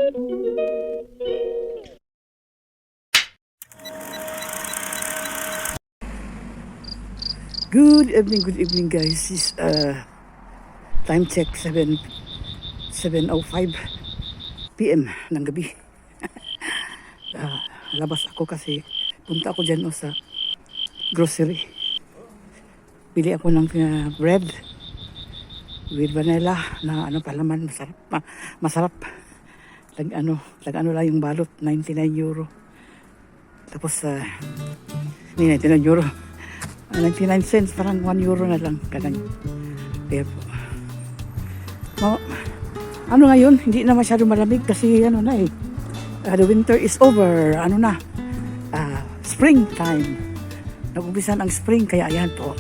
Good evening guys. This time check 7:05 PM ng gabi. Labas ako kasi punta ako dyan sa grocery. Bili ako ng bread with vanilla na palaman, masarap. Tag ano lang yung balot, 99 euro. Tapos 99 euro. 99 cents, parang 1 euro na lang kadang. Kaya po. Ngayon, hindi na masyado malamig kasi the winter is over. Spring time. Nag-umpisan ang spring, kaya ayan po.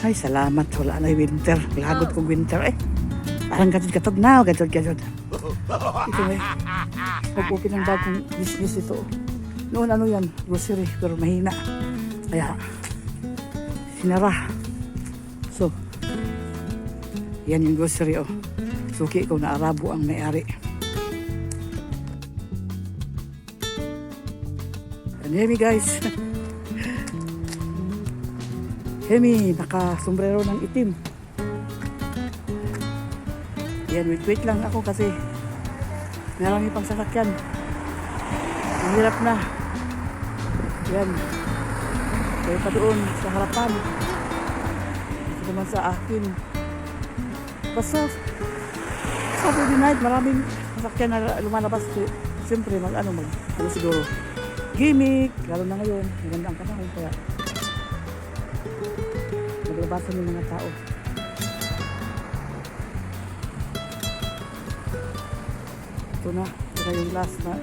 Ay, salamat. Wala na yung winter. Lagot kong winter Parang gadod na. Gadod. Ito mag-open ng bagong business ito. Noon grocery, pero mahina. Kaya, sinara. So, yan yung grocery Suki ko na Arabo ang may-ari. And Hemi guys. Hemi, naka-sombrero ng itim. Yan, wait lang ako kasi marami pang sasakyan. Hirap na. Yan. Kaya pa doon sa harapan. Ito naman sa akin. Basta Saturday night, maraming sasakyan na lumalabas. Siyempre, siguro gimmick. Lalo na ngayon, maganda ang panahon. Kaya maglabasan yung mga tao. Ito na yung last na.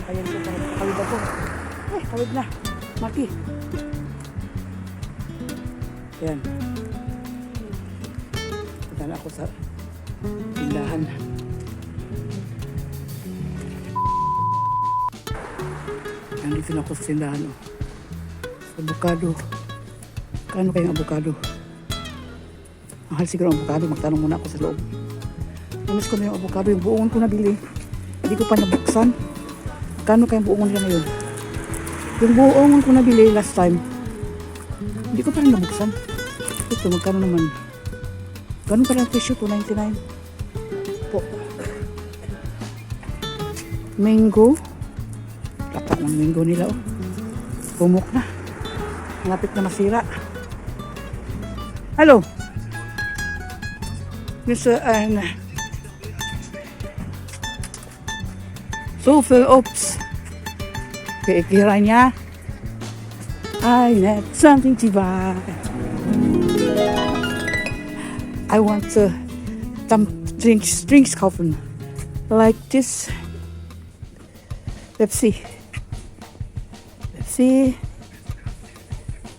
Ayan ko, kawid ako. Kawid na. Maki. Ayan. Punta na ako sa tindahan. Nandito na ako sa tindahan. Avocado. Kano kayong avocado? Mahal siguro ang avocado. Magtanong muna ako sa loob. Namis ko na yung avocado. Yung buongon ko nabili. Hindi ko pa nabuksan. Kano kayong buongon nila ngayon? Yung buongon ko nabili last time, hindi ko pa rin nabuksan. Ito, magkano naman? Ganun pa lang presyo, $2.99 po. Mango. Lata ng mango nila Pumok na. Malapit na masira. Hello. Mr. Zoveel Ops. Kira niya, I need something to buy. I want some drinks kaufen. Like this. Pepsi.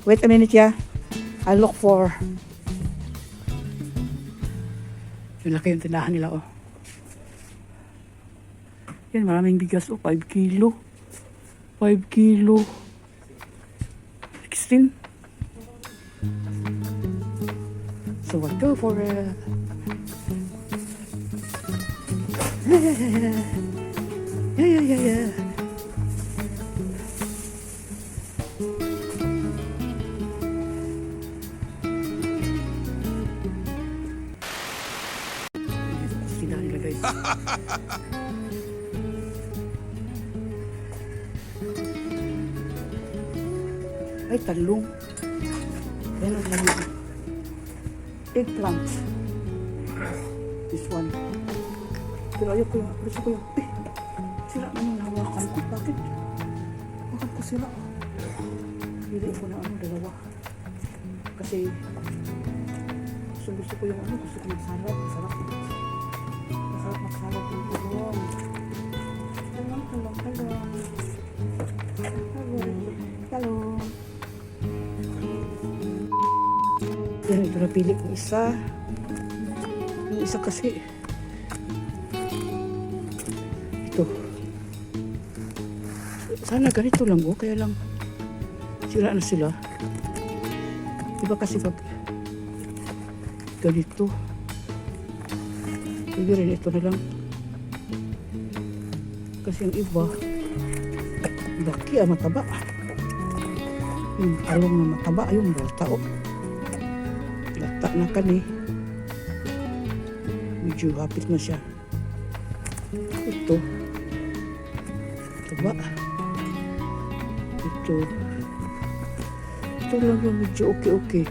Wait a minute, yeah. I look for. Yung laki yung tindahan nila, Yan, maraming bigas, 5 kilo. 5 kilo. 16. So I'll go for yeah. Sinahan nila guys. Ay, talong. Yan ang talong. Eggplant. This one. Pero ayoko gusto ko yung, sira naman hawakan ko. Bakit? Hawakan ko sira. Pili ko na dalawa. Kasi, gusto ko yung gusto ko magsalad. Masarap magsalad yung talong. Talong. Yan, ito napili ko isa. Yung isa kasi ito. Sana ganito lang kaya lang sira na sila. Diba kasi pag ganito Pwede rin ito na lang. Kasi yung iba, laki mataba. Yung talong na mataba, yung bata o. Lata na kani. Medyo hapit na siya. Ito. Taba. Ito. Ito lang yung medyo okay.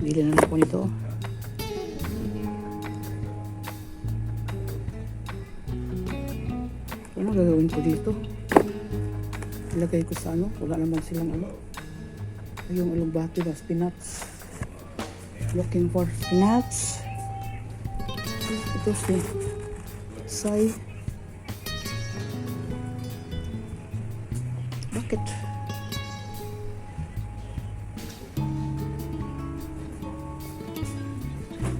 Bili na ako nito. Ano gagawin ko dito? Ilagay ko sa ano? Wala naman silang ano. Yung alugbati na spinach. Looking for spinach. Ito si Sai. Bakit?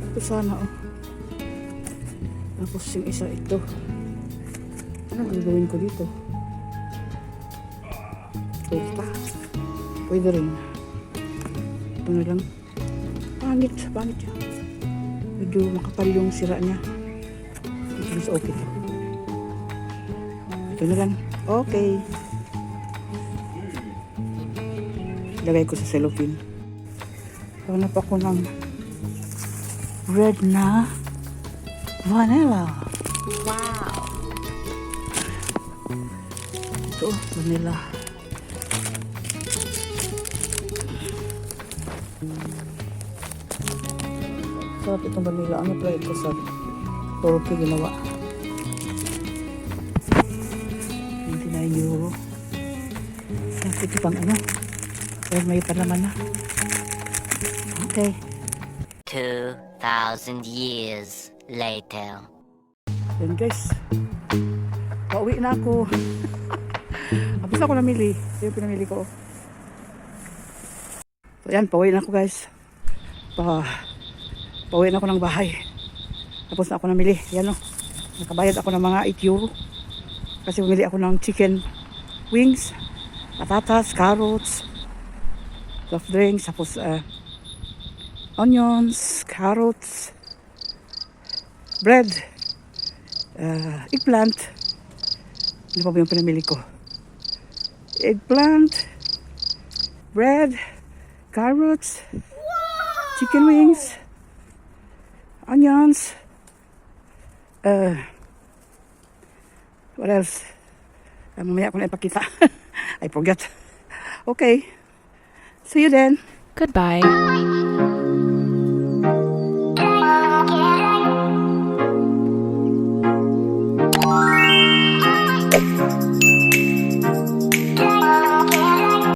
Ito sana oh. Tapos yung isa ito. Ano gagawin ko dito? Ito pa. Pwede rin. Ito na lang. Pangit siya. Medyo makapal yung sira niya. Ito mas okay. Ito na lang. Okay. Lagay ko sa cellophane. Hanap ako ng red na vanilla. Wow. Ito, vanilla. Sarap itong vanilla. Ano try ito sa Turkey ginawa? 29 euro. Bakit ito pang ano? Pero may palaman na. Okay. 2,000 years later. Yan guys. Pauwi na ako. Abis ako namili. Ito yung pinamili ko. So yan, pauwi na ako guys. Pauwi na ako ng bahay. Tapos na ako namili. Yan o. Nakabayad ako ng mga 8 euro. Kasi bumili ako ng chicken wings, patatas, carrots, soft drinks, tapos onions, carrots, bread, eggplant. Ano pa ba yung pinamili ko? Eggplant, bread, carrots, chicken wings, onions, what else? Mamaya ko na ipakita. I forgot. Okay. See you then. Goodbye.